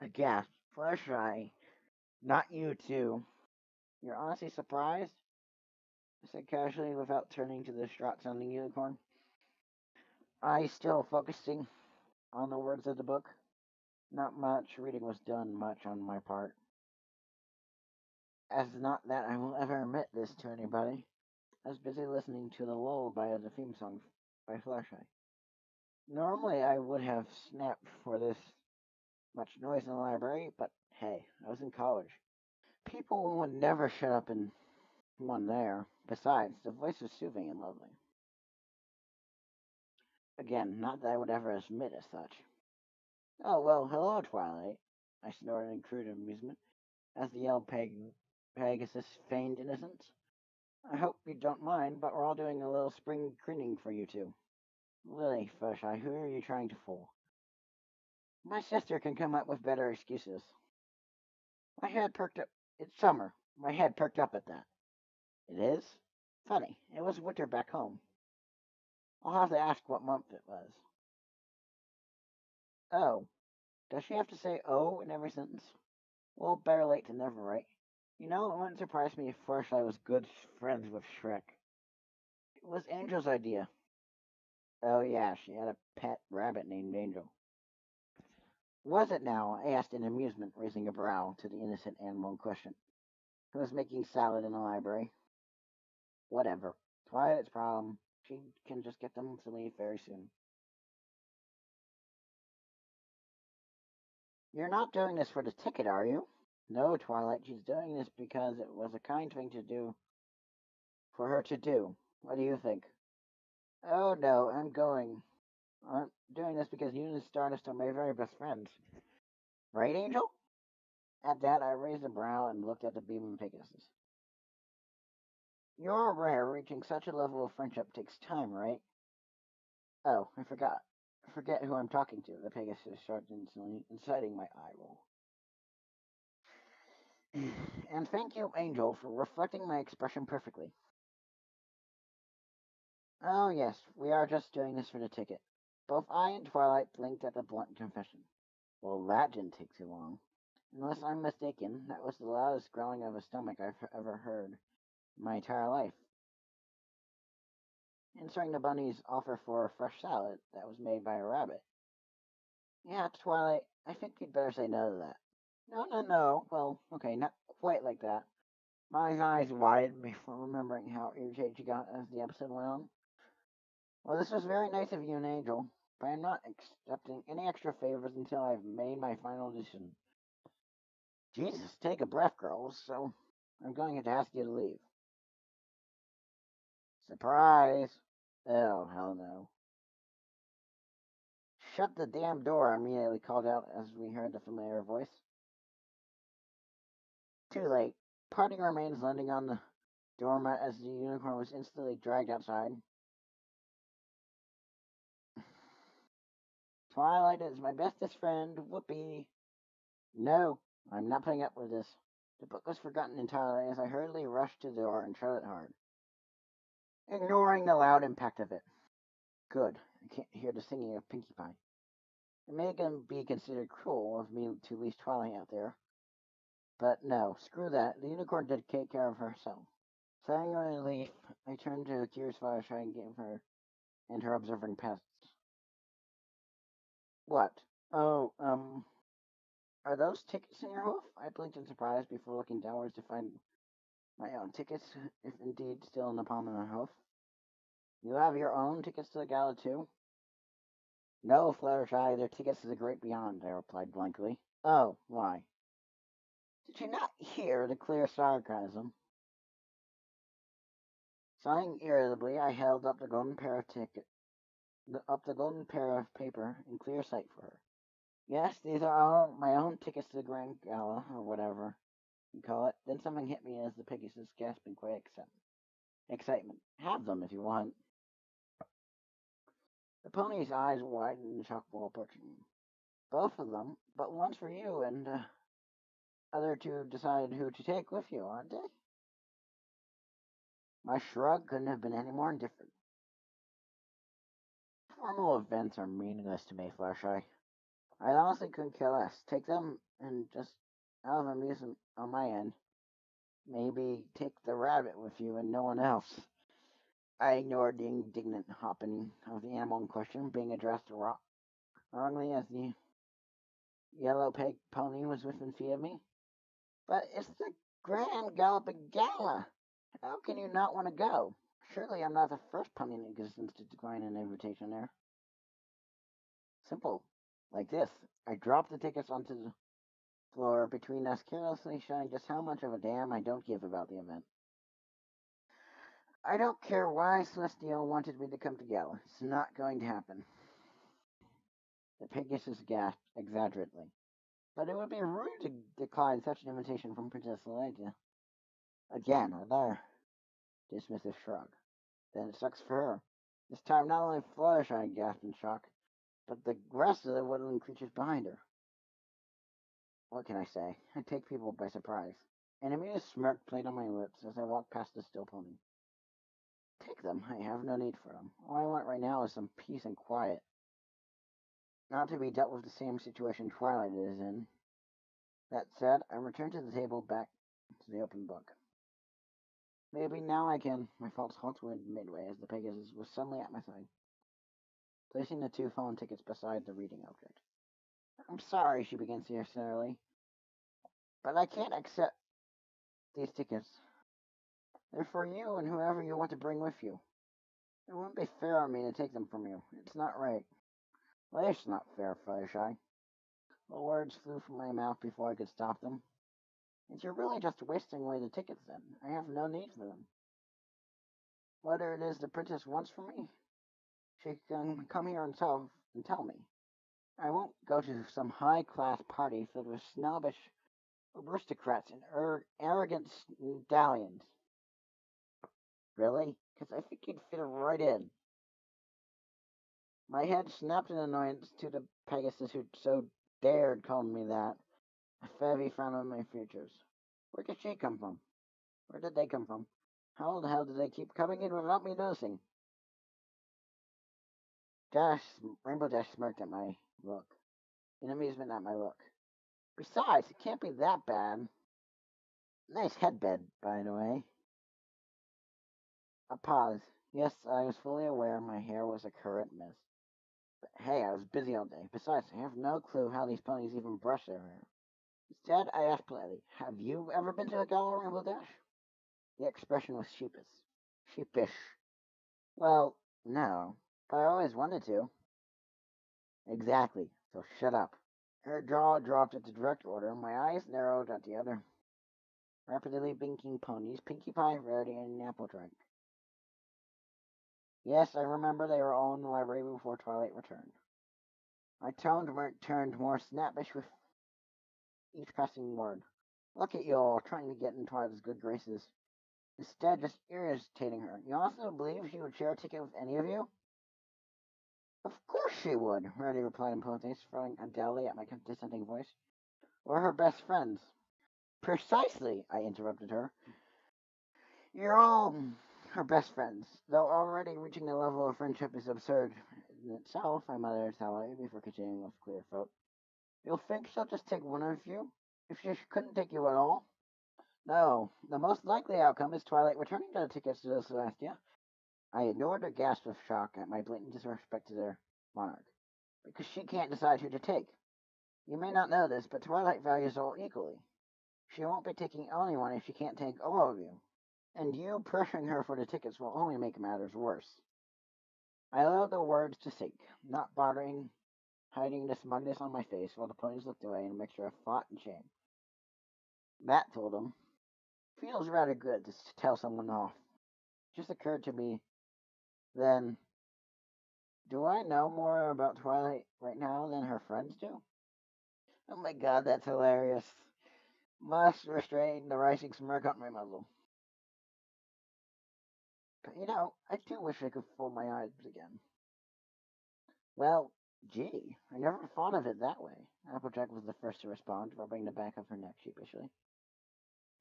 I gasped. Fluttershy, not you too. You're honestly surprised? I said casually without turning to the distraught sounding unicorn. I still focusing on the words of the book. Not much reading was done much on my part. As not that I will ever admit this to anybody. I was busy listening to the lullaby of the theme song by Fluttershy. Normally I would have snapped for this much noise in the library, but hey, I was in college. People would never shut up in one there. Besides, the voice was soothing and lovely. Again, not that I would ever admit as such. Oh, well, hello, Twilight, I snorted in crude amusement, as the yellow Pegasus feigned innocence. I hope you don't mind, but we're all doing a little spring cleaning for you two. Lily, Fluttershy, who are you trying to fool? My sister can come up with better excuses. My head perked up. It's summer. My head perked up at that. It is? Funny. It was winter back home. I'll have to ask what month it was. Oh. Does she have to say oh in every sentence? Well, better late than never, right? You know, it wouldn't surprise me if Fluttershy was good friends with Shrek. It was Angel's idea. Oh, yeah, she had a pet rabbit named Angel. Was it now? I asked in amusement, raising a brow to the innocent animal in question, who was making salad in the library. Whatever. Twilight's problem. She can just get them to leave very soon. You're not doing this for the ticket, are you? No, Twilight, she's doing this because it was a kind thing to do for her to do. What do you think? Oh no, I'm going. I'm doing this because you and Stardust are my very best friends. Right, Angel? At that, I raised a brow and looked at the beaming Pegasus. You're rare. Reaching such a level of friendship takes time, right? Oh, I forgot. Forget who I'm talking to, the Pegasus shrugged instantly, inciting my eye roll. And thank you, Angel, for reflecting my expression perfectly. Oh, yes, we are just doing this for the ticket. Both I and Twilight blinked at the blunt confession. Well, that didn't take too long. Unless I'm mistaken, that was the loudest growling of a stomach I've ever heard in my entire life. Answering the bunny's offer for a fresh salad that was made by a rabbit. Yeah, Twilight, I think you'd better say no to that. No, no, no. Well, okay, not quite like that. My eyes widened before remembering how irritated she got as the episode went on. Well, this was very nice of you and Angel, but I'm not accepting any extra favors until I've made my final decision. Jesus, take a breath, girls, so I'm going to ask you to leave. Surprise! Oh, hell no. Shut the damn door, I immediately called out as we heard the familiar voice. Too late. Parting remains landing on the doormat as the unicorn was instantly dragged outside. Twilight is my bestest friend, whoopee. No, I'm not putting up with this. The book was forgotten entirely as I hurriedly rushed to the door and shut it hard, ignoring the loud impact of it. Good, I can't hear the singing of Pinkie Pie. It may be considered cruel of me to leave Twilight out there, but no, screw that. The unicorn did take care of herself. Sighing in relief, I turned to a curious Fluttershy and gave her and her observing pests. What? Oh, are those tickets in your hoof? I blinked in surprise before looking downwards to find my own tickets, if indeed still in the palm of my hoof. You have your own tickets to the gala, too? No, Fluttershy, they're tickets to the great beyond, I replied blankly. Oh, why? Did you not hear the clear sarcasm? Sighing irritably, I held up the golden pair of paper in clear sight for her. Yes, these are all my own tickets to the grand gala, or whatever you call it. Then something hit me as the Pegasus gasped in quick excitement. Have them if you want. The pony's eyes widened in shock while approaching me. Both of them, but one's for you, and other two decide who to take with you, aren't they? My shrug couldn't have been any more indifferent. Formal events are meaningless to me, Fluttershy. I honestly couldn't care less. Take them and just out of amusement on my end, maybe take the rabbit with you and no one else. I ignored the indignant hopping of the animal in question, being addressed wrongly as the yellow peg pony was within feet of me. But it's the Grand Galloping Gala. How can you not want to go? Surely I'm not the first pony in existence to decline an invitation there. Simple. Like this. I dropped the tickets onto the floor between us, carelessly showing just how much of a damn I don't give about the event. I don't care why Celestial wanted me to come to Gala. It's not going to happen. The Pegasus gasped exaggerately. But it would be rude to decline such an invitation from Princess Leia. Again, another dismissive shrug. Then it sucks for her. This time, not only Fluttershy gasped in shock, but the rest of the woodland creatures behind her. What can I say? I take people by surprise. An amused smirk played on my lips as I walked past the still pony. Take them. I have no need for them. All I want right now is some peace and quiet. Not to be dealt with the same situation Twilight is in. That said, I returned to the table back to the open book. Maybe now I can. My false halted midway as the Pegasus was suddenly at my side, placing the two fallen tickets beside the reading object. I'm sorry, she began sincerely, but I can't accept these tickets. They're for you and whoever you want to bring with you. It wouldn't be fair on me to take them from you. It's not right. Life's not fair, Fluttershy. The words flew from my mouth before I could stop them. And you're really just wasting away the tickets then. I have no need for them. Whatever it is the princess wants from me, she can come here and tell me. I won't go to some high-class party filled with snobbish aristocrats and arrogant stallions. Really? Because I think you'd fit right in. My head snapped in annoyance to the Pegasus who so dared call me that. A heavy frown on my features. Where did she come from? Where did they come from? How the hell did they keep coming in without me noticing? Rainbow Dash smirked at my look, in amusement at my look. Besides, it can't be that bad. Nice headbed, by the way. A pause. Yes, I was fully aware my hair was a current mess. But hey, I was busy all day. Besides, I have no clue how these ponies even brush their hair. Instead, I asked politely, have you ever been to a gala, Rainbow Dash? The expression was sheepish. Sheepish. Well, no, but I always wanted to. Exactly, so shut up. Her jaw dropped at the direct order, my eyes narrowed at the other rapidly blinking ponies, Pinkie Pie, Rarity, and Applejack. Yes, I remember they were all in the library before Twilight returned. My tone turned more snappish with each passing word. Look at you all trying to get in Twilight's good graces. Instead, just irritating her. You also believe she would share a ticket with any of you? Of course she would, Rarity replied imposingly, throwing undoubtedly at my dissenting voice. We're her best friends. Precisely, I interrupted her. You're all her best friends, though already reaching the level of friendship is absurd in itself, I muttered sourly before continuing with clear throat. You'll think she'll just take one of you? If she couldn't take you at all? No, the most likely outcome is Twilight returning the tickets to Celestia. I ignored her gasp of shock at my blatant disrespect to their monarch, because she can't decide who to take. You may not know this, but Twilight values all equally. She won't be taking anyone if she can't take all of you. And you pressuring her for the tickets will only make matters worse. I allowed the words to sink, not bothering hiding the smugness on my face while the ponies looked away in a mixture of thought and shame. That told them. Feels rather good to tell someone off. It just occurred to me then, do I know more about Twilight right now than her friends do? Oh my god, that's hilarious. Must restrain the rising smirk on my muzzle. But I do wish I could fold my eyes again. Well, gee, I never thought of it that way. Applejack was the first to respond, rubbing the back of her neck sheepishly.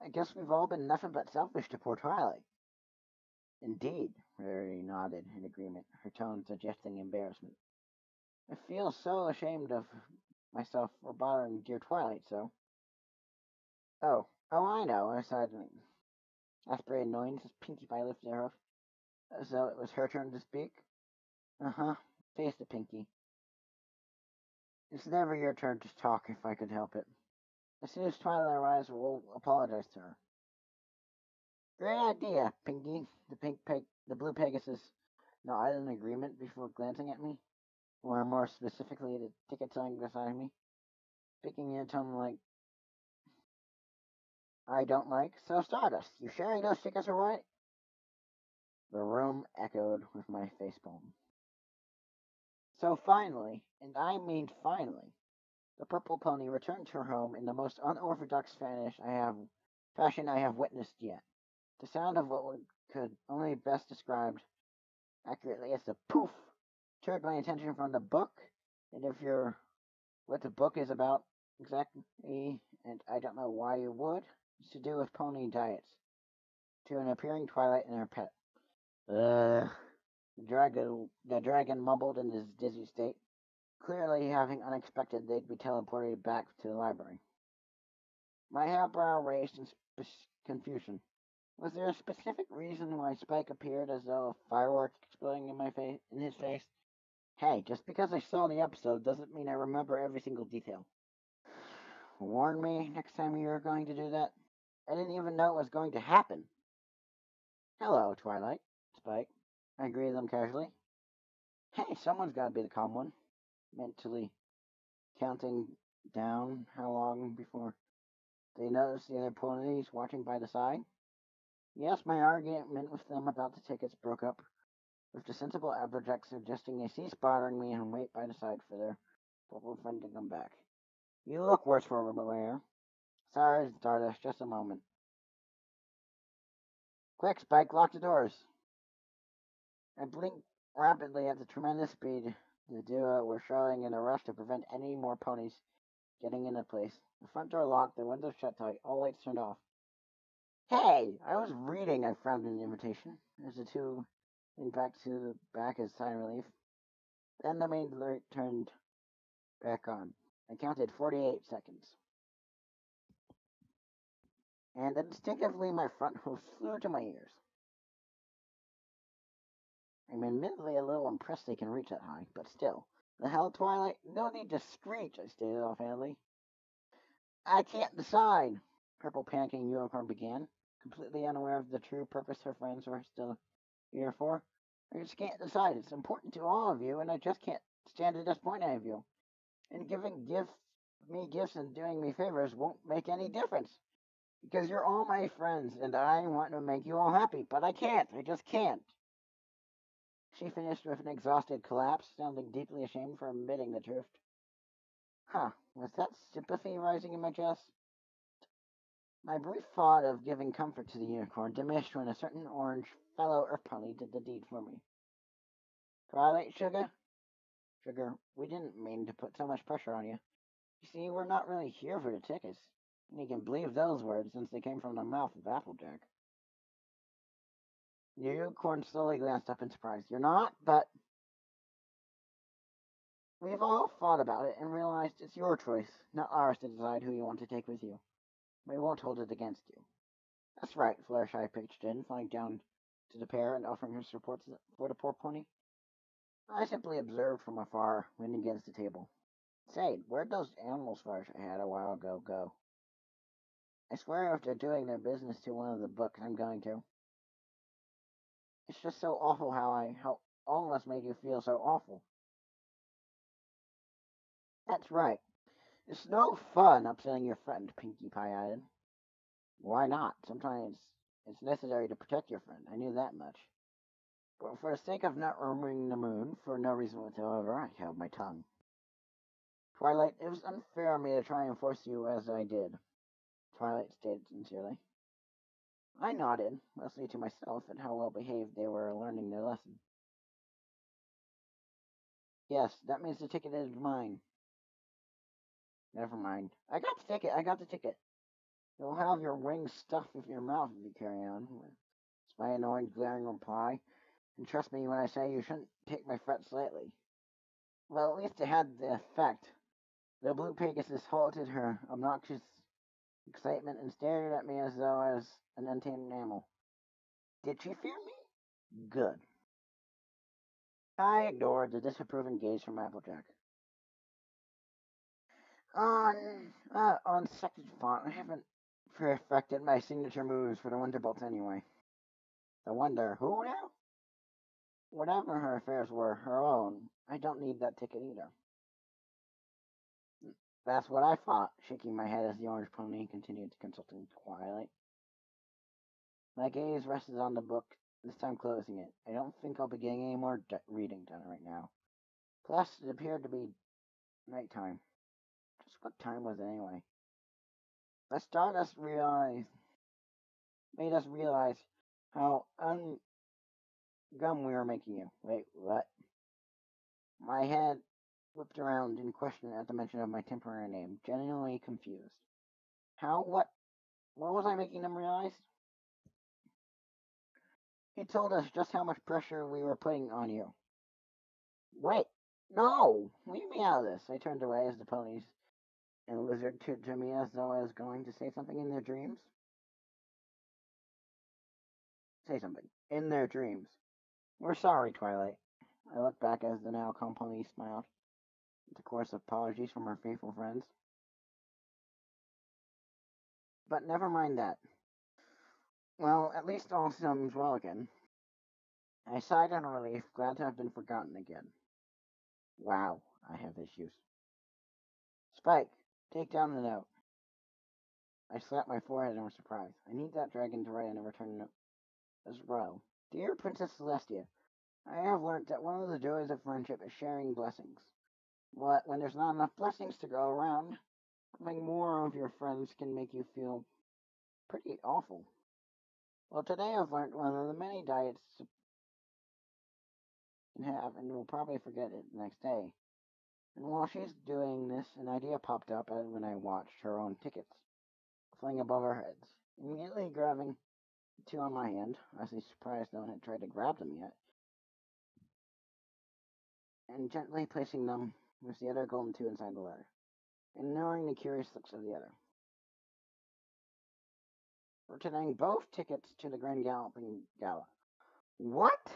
I guess we've all been nothing but selfish to poor Twilight. Indeed, Rarity nodded in agreement, her tone suggesting embarrassment. I feel so ashamed of myself for bothering dear Twilight so. Oh, I know, I sighed an aspirated annoyance as Pinkie Pie lifted her hoof, as though it was her turn to speak. Uh-huh, faced it, Pinkie. It's never your turn to talk if I could help it. As soon as Twilight arrives, we'll apologize to her. Great idea, Pinkie. The blue Pegasus nodded in agreement before glancing at me, or more specifically, the ticket sign beside me, speaking in a tone like I don't like. So Stardust, you sharing those tickets or what? The room echoed with my facepalm. So finally, and I mean finally, the purple pony returned to her home in the most unorthodox fashion I have witnessed yet. The sound of what could only best described accurately as the poof turned my attention from the book, and if you're what the book is about exactly, and I don't know why you would, it's to do with pony diets, to an appearing Twilight and her pet. Ugh. The dragon mumbled in his dizzy state, clearly having unexpected they'd be teleported back to the library. My eyebrow raised in confusion. Was there a specific reason why Spike appeared as though a firework exploding in his face? Hey, just because I saw the episode doesn't mean I remember every single detail. Warn me next time you're going to do that. I didn't even know it was going to happen. Hello, Twilight. Spike. I greeted them casually. Hey, someone's got to be the calm one. Mentally counting down how long before they noticed the other ponies watching by the side. Yes, my argument with them about the tickets broke up, with the sensible Applejack suggesting they cease bothering me and wait by the side for their purple friend to come back. You look worse for wear. Sorry, Stardust, just a moment. Quick, Spike, lock the doors. I blinked rapidly at the tremendous speed the duo were showing in a rush to prevent any more ponies getting into place. The front door locked, the windows shut tight, all lights turned off. Hey, I was reading, I frowned in the invitation, as the two leaned back to the back as sign relief. Then the main light turned back on. I counted 48 seconds. And instinctively my front hooves flew to my ears. I'm admittedly a little impressed they can reach that high, but still. The hell, Twilight? No need to screech, I stated offhandedly. I can't decide, Purple Panicking Unicorn began, completely unaware of the true purpose her friends were still here for. I just can't decide. It's important to all of you, and I just can't stand to disappoint any of you. And giving me gifts and doing me favors won't make any difference. Because you're all my friends, and I want to make you all happy, but I can't. I just can't. She finished with an exhausted collapse, sounding deeply ashamed for admitting the truth. Huh, was that sympathy rising in my chest? My brief thought of giving comfort to the unicorn diminished when a certain orange fellow earth pony did the deed for me. Twilight, Sugar? Sugar, we didn't mean to put so much pressure on you. You see, we're not really here for the tickets. And you can believe those words since they came from the mouth of Applejack. The unicorn slowly glanced up in surprise. You're not, but we've all thought about it and realized it's your choice, not ours to decide who you want to take with you. We won't hold it against you. That's right, Fluttershy pitched in, flying down to the pair and offering her support for the poor pony. I simply observed from afar, leaning against the table. Say, where'd those animals Fluttershy had a while ago go? I swear if they're doing their business to one of the books, I'm going to. It's just so awful how all of us made you feel so awful. That's right. It's no fun upsetting your friend, Pinkie Pie added. Why not? Sometimes it's necessary to protect your friend. I knew that much. But for the sake of not ruining the moon, for no reason whatsoever, I held my tongue. Twilight, it was unfair of me to try and force you as I did, Twilight stated sincerely. I nodded, mostly to myself, at how well behaved they were learning their lesson. Yes, that means the ticket is mine. Never mind. I got the ticket. You'll have your wings stuffed with your mouth if you carry on, was my annoying, glaring reply. And trust me when I say you shouldn't take my threats lightly. Well, at least it had the effect The blue Pegasus halted her obnoxious excitement and stared at me as though I was an untamed animal. Did she fear me? Good. I ignored the disapproving gaze from Applejack. On second thought, I haven't perfected my signature moves for the Wonderbolts anyway. The Wonder who now? Whatever her affairs were, her own, I don't need that ticket either. That's what I thought, shaking my head as the orange pony continued to consult in twilight. My gaze rested on the book, this time closing it. I don't think I'll be getting any more reading done right now. Plus, it appeared to be nighttime. Just what time was it anyway? The stardust made us realize how gum we were making you. Wait, what? My head whipped around in question at the mention of my temporary name, genuinely confused. How? What was I making them realize? He told us just how much pressure we were putting on you. Wait, no! Leave me out of this. I turned away as the ponies and the lizard turned to me as though I was going to say something in their dreams. Say something. In their dreams. We're sorry, Twilight. I looked back as the now calm pony smiled. With a chorus of apologies from our faithful friends. But never mind that. Well, at least all seems well again. I sighed in relief, glad to have been forgotten again. Wow, I have issues. Spike, take down the note. I slapped my forehead in surprise. I need that dragon to write in a return note as well. Dear Princess Celestia, I have learnt that one of the joys of friendship is sharing blessings. When there's not enough blessings to go around, having more of your friends can make you feel pretty awful. Well, today I've learned one of the many diets you can have, and will probably forget it the next day. And while she's doing this, an idea popped up when I watched her own tickets flying above our heads. Immediately grabbing the two on my hand, I was surprised no one had tried to grab them yet, and gently placing them with the other golden two inside the letter, ignoring the curious looks of the other. Returning both tickets to the Grand Galloping Gala. What?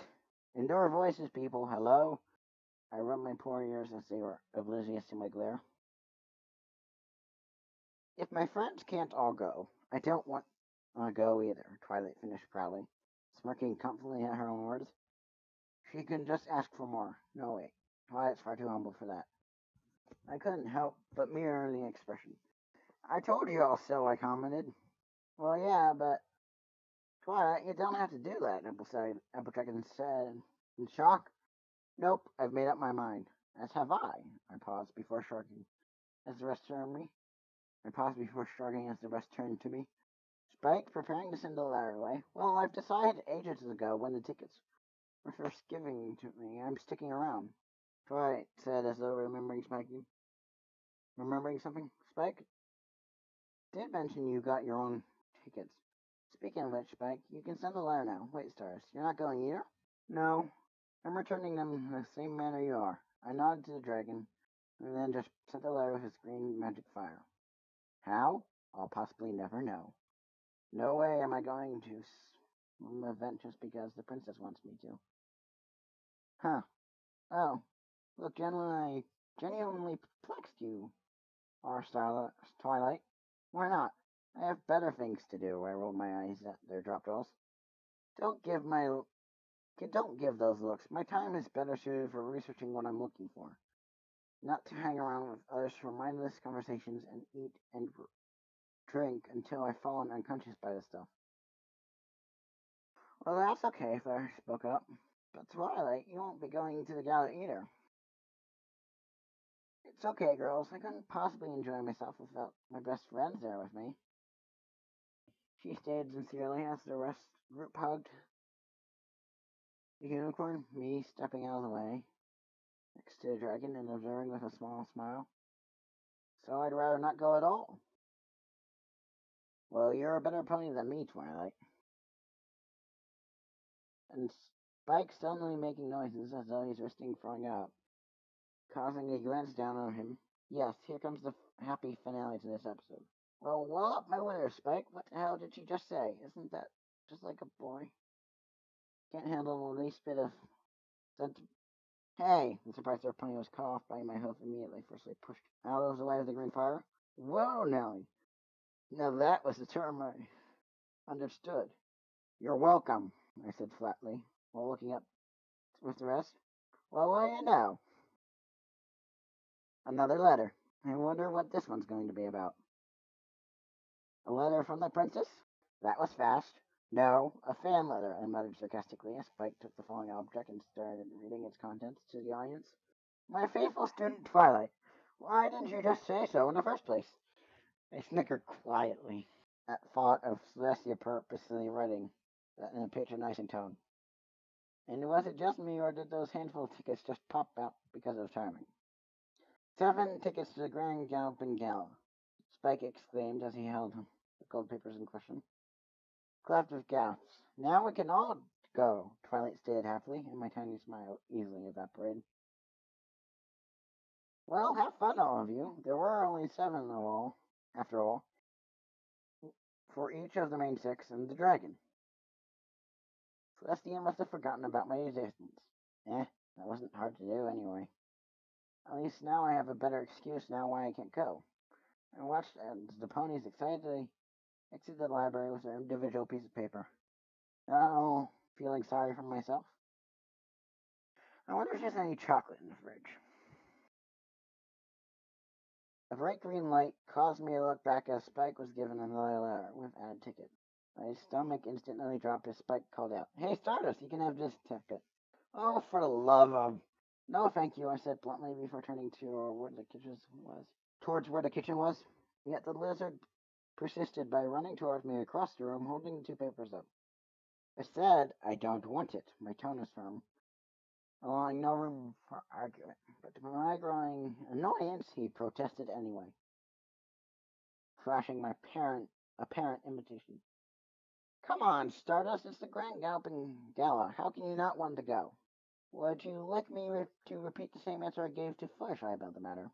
Indoor voices, people. Hello? I rubbed my poor ears as they were oblivious to my glare. If my friends can't all go, I don't want to go either, Twilight finished proudly, smirking confidently at her own words. She can just ask for more. No, wait. Twilight's far too humble for that. I couldn't help but mirror the expression. I told you all so, I commented. Well, yeah, but Twilight, you don't have to do that, Applejack said in shock. Nope, I've made up my mind. As have I. I paused before shrugging as the rest turned me. I paused before shrugging as the rest turned to me. Spike, preparing to send the letter away. Well, I've decided ages ago when the tickets were first given to me. I'm sticking around. Twilight said as though remembering something. Spike did mention you got your own tickets. Speaking of which, Spike, you can send the letter now. Wait, Stars, you're not going either? No, I'm returning them in the same manner you are. I nodded to the dragon, and then just sent the letter with its green magic fire. How? I'll possibly never know. No way am I going to some event just because the princess wants me to. Huh. Oh, look, genuinely perplexed you are, Twilight. Why not? I have better things to do. I rolled my eyes at their drop dolls. Don't give my don't give those looks. My time is better suited for researching what I'm looking for, not to hang around with others for mindless conversations and eat and drink until I've fallen unconscious by this stuff. Well, that's okay, Flair spoke up. But Twilight, you won't be going to the gala either. It's okay, girls. I couldn't possibly enjoy myself without my best friends there with me. She stated sincerely as the rest group hugged the unicorn, me stepping out of the way next to the dragon and observing with a small smile. So I'd rather not go at all. Well, you're a better pony than me, Twilight. And Spike suddenly making noises as though he's risking throwing up, causing a glance down on him. Yes, here comes the happy finale to this episode. Well, wall up my winner, Spike. What the hell did she just say? Isn't that just like a boy? Can't handle the least bit of sent. Hey! The surprised their pony was cut off by my hoof immediately, firstly pushed out of the way of the green fire. Whoa, Nelly! Now that was the term I understood. You're welcome, I said flatly, while looking up with the rest. Well, what do you know? Another letter. I wonder what this one's going to be about. A letter from the princess? That was fast. No, a fan letter, I muttered sarcastically as Spike took the falling object and started reading its contents to the audience. My faithful student Twilight, why didn't you just say so in the first place? I snickered quietly at thought of Celestia purposely writing that in a patronizing tone. And was it just me, or did those handful of tickets just pop out because of timing? 7 tickets to the Grand Galloping Gala, Spike exclaimed as he held the gold papers in question. Clapped with gasps. Now we can all go, Twilight stated happily, and my tiny smile easily evaporated. Well, have fun, all of you. There were only 7 of all, after all, for each of the main 6 and the dragon. Celestia must have forgotten about my existence. That wasn't hard to do anyway. At least now I have a better excuse now why I can't go. I watched as the ponies excitedly exited the library with their individual piece of paper. Oh, feeling sorry for myself. I wonder if there's any chocolate in the fridge. A bright green light caused me to look back as Spike was given another letter with added ticket. My stomach instantly dropped as Spike called out, Hey, Stardust, you can have this ticket. Oh, for the love of... No, thank you, I said bluntly before turning to where the kitchen was. Towards where the kitchen was. Yet the lizard persisted by running towards me across the room, holding the 2 papers up. I said, I don't want it. My tone was firm, allowing no room for argument. But to my growing annoyance, he protested anyway, flashing my apparent invitation. Come on, Stardust, it's the Grand Galloping Gala. How can you not want to go? Would you like me to repeat the same answer I gave to Fluttershy about the matter?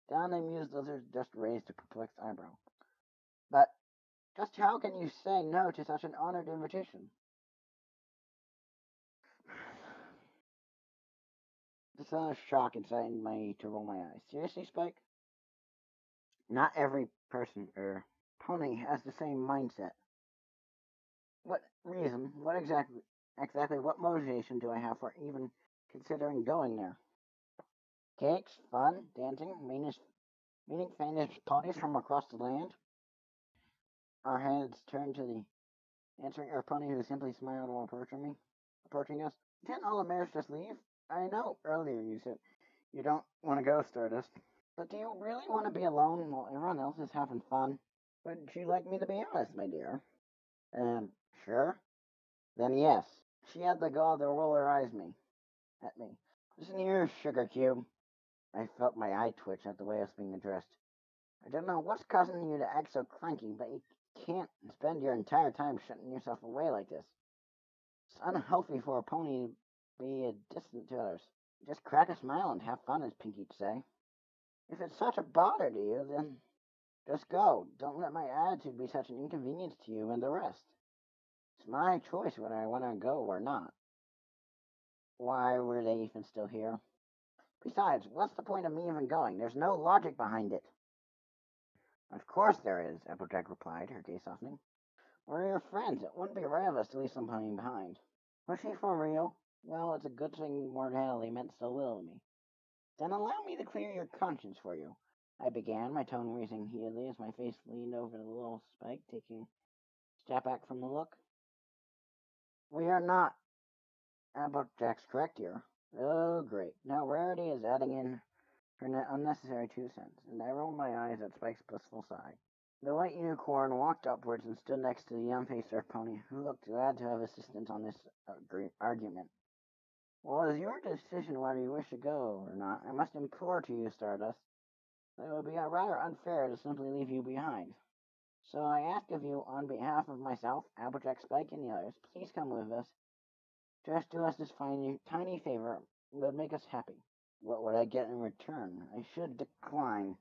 Don amused lizard just raised a perplexed eyebrow. But just how can you say no to such an honored invitation? The sound of shock incited me to roll my eyes. Seriously, Spike? Not every person or pony has the same mindset. What reason? What exactly what motivation do I have for even considering going there? Cakes, fun, dancing, meeting famous ponies from across the land? Our heads turned to the answering our pony who simply smiled while approaching us. Can't all the mares just leave? I know earlier you said you don't want to go, Stardust. But do you really want to be alone while everyone else is having fun? Would you like me to be honest, my dear? Sure. Then yes. She had the gall to roll her eyes at me. Listen here, sugar cube. I felt my eye twitch at the way I was being addressed. I don't know what's causing you to act so cranky, but you can't spend your entire time shutting yourself away like this. It's unhealthy for a pony to be distant to others. Just crack a smile and have fun, as Pinky'd say. If it's such a bother to you, then just go. Don't let my attitude be such an inconvenience to you and the rest. It's my choice whether I want to go or not. Why were they even still here? Besides, what's the point of me even going? There's no logic behind it. Of course there is, Applejack replied, her gaze softening. We're your friends. It wouldn't be right of us to leave somebody behind. Was she for real? Well, it's a good thing mortality meant so little to me. Then allow me to clear your conscience for you. I began, my tone raising heatedly as my face leaned over the little Spike, taking a step back from the look. We are not. Applejack's correct here. Oh, great. Now Rarity is adding in her unnecessary 2 cents, and I rolled my eyes at Spike's blissful sigh. The white unicorn walked upwards and stood next to the young-faced earth pony, who looked glad to have assistance on this argument. Well, it is your decision whether you wish to go or not. I must implore to you, Stardust, that it would be rather unfair to simply leave you behind. So I ask of you, on behalf of myself, Applejack, Spike, and the others, please come with us. Just do us this tiny favor. It would make us happy. What would I get in return? I should decline.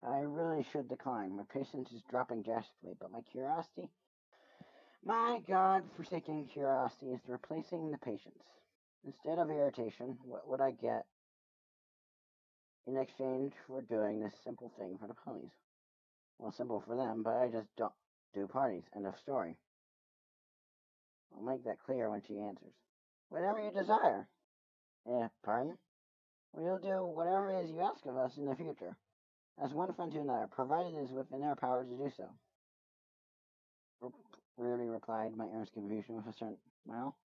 I really should decline. My patience is dropping drastically, but my curiosity, my God-forsaken curiosity, is replacing the patience. Instead of irritation, what would I get in exchange for doing this simple thing for the ponies? Well, simple for them, but I just don't do parties. End of story. I'll make that clear when she answers. Whatever you desire. Pardon? We'll do whatever it is you ask of us in the future, as one friend to another, provided it is within our power to do so. Rarely replied my earnest confusion with a certain smile.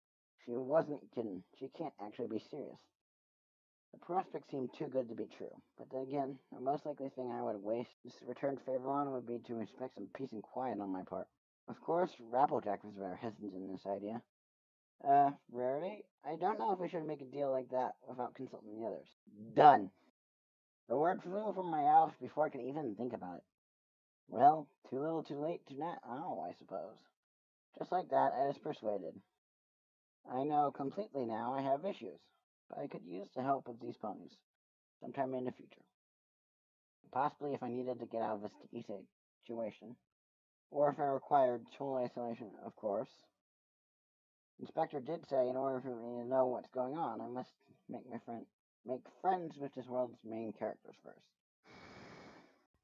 She wasn't kidding. She can't actually be serious. The prospect seemed too good to be true, but then again, the most likely thing I would waste this returned favor on would be to expect some peace and quiet on my part. Of course, Rapplejack was very hesitant in this idea. Rarity? I don't know if we should make a deal like that without consulting the others. Done. The word flew from my mouth before I could even think about it. Well, too little too late to now, I suppose. Just like that, I was persuaded. I know completely now I have issues, but I could use the help of these ponies sometime in the future. Possibly if I needed to get out of a sticky situation, or if I required total isolation, of course. Inspector did say in order for me to know what's going on, I must make friends with this world's main characters first.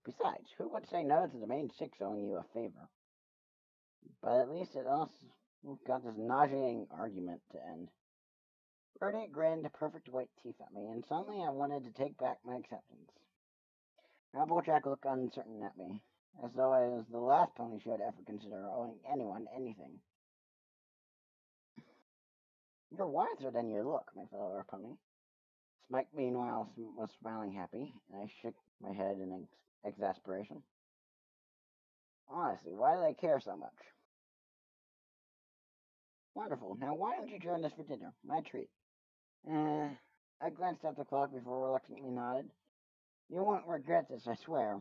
Besides, who would say no to the main six owing you a favor? But at least it also got this nauseating argument to end. Bertie grinned perfect white teeth at me, and suddenly I wanted to take back my acceptance. Applejack looked uncertain at me, as though I was the last pony she would ever consider owing anyone anything. You're wiser than you look, my fellow pony. Smike, meanwhile, was smiling happy, and I shook my head in exasperation. Honestly, why do they care so much? Wonderful. Now, why don't you join us for dinner? My treat. I glanced at the clock before reluctantly nodded. You won't regret this, I swear.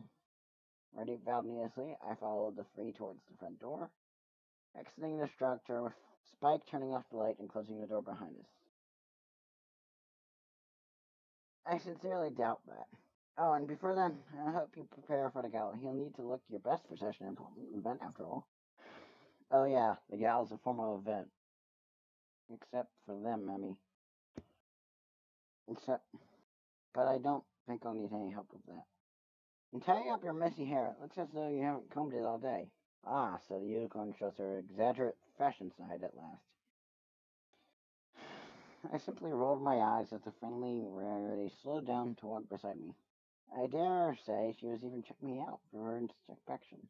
Ready valiantly, I followed the three towards the front door, exiting the structure with Spike turning off the light and closing the door behind us. I sincerely doubt that. Oh, and before then, I hope you prepare for the gala. You'll need to look your best for such an important event, after all. Oh yeah, the gala's a formal event. Except for them, Emmy. But I don't think I'll need any help with that. And tie up your messy hair. It looks as though you haven't combed it all day. Ah, so the unicorn shows her exaggerate fashion side at last. I simply rolled my eyes as the friendly Rarity slowed down to walk beside me. I dare say she was even checking me out for her inspection.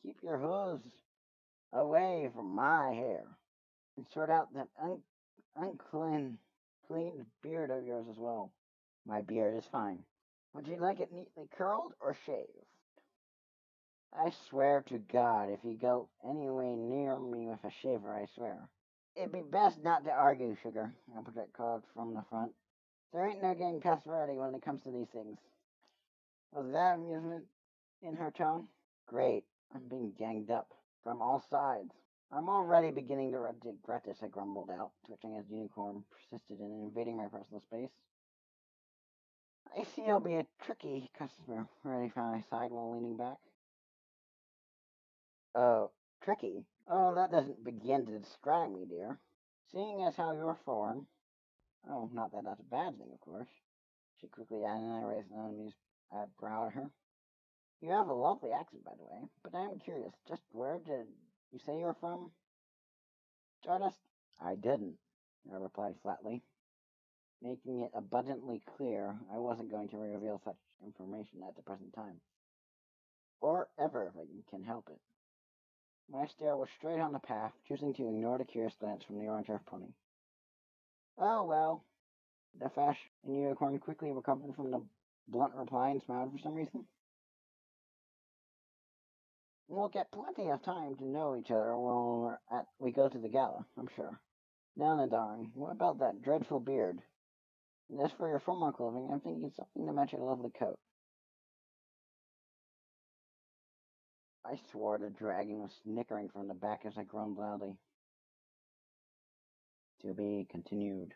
Keep your hooves away from my hair, and sort out that unclean beard of yours as well. My beard is fine. Would you like it neatly curled or shaved? I swear to God, if you go any way near me with a shaver, I swear. It'd be best not to argue, Sugar, Applejack called from the front. There ain't no getting past Verity when it comes to these things. Was that amusement in her tone? Great. I'm being ganged up from all sides. I'm already beginning to regret this, I grumbled out, twitching as Unicorn persisted in invading my personal space. I see I'll be a tricky customer, Verity finally sighed while leaning back. Oh, tricky? Oh, that doesn't begin to describe me, dear. Seeing as how you're foreign. Oh, not that that's a bad thing, of course. She quickly added, and I raised an amused brow at her. You have a lovely accent, by the way, but I am curious, just where did you say you're from? Stardust? I didn't, I replied flatly, making it abundantly clear I wasn't going to reveal such information at the present time. Or ever, if I can help it. My stare was straight on the path, choosing to ignore the curious glance from the orange-haired pony. Oh, well. The Fash and Unicorn quickly recovered from the blunt reply and smiled for some reason. We'll get plenty of time to know each other when we go to the gala, I'm sure. Now then, darling, what about that dreadful beard? And as for your formal clothing, I'm thinking something to match your lovely coat. I swore the dragon was snickering from the back as I groaned loudly. To be continued.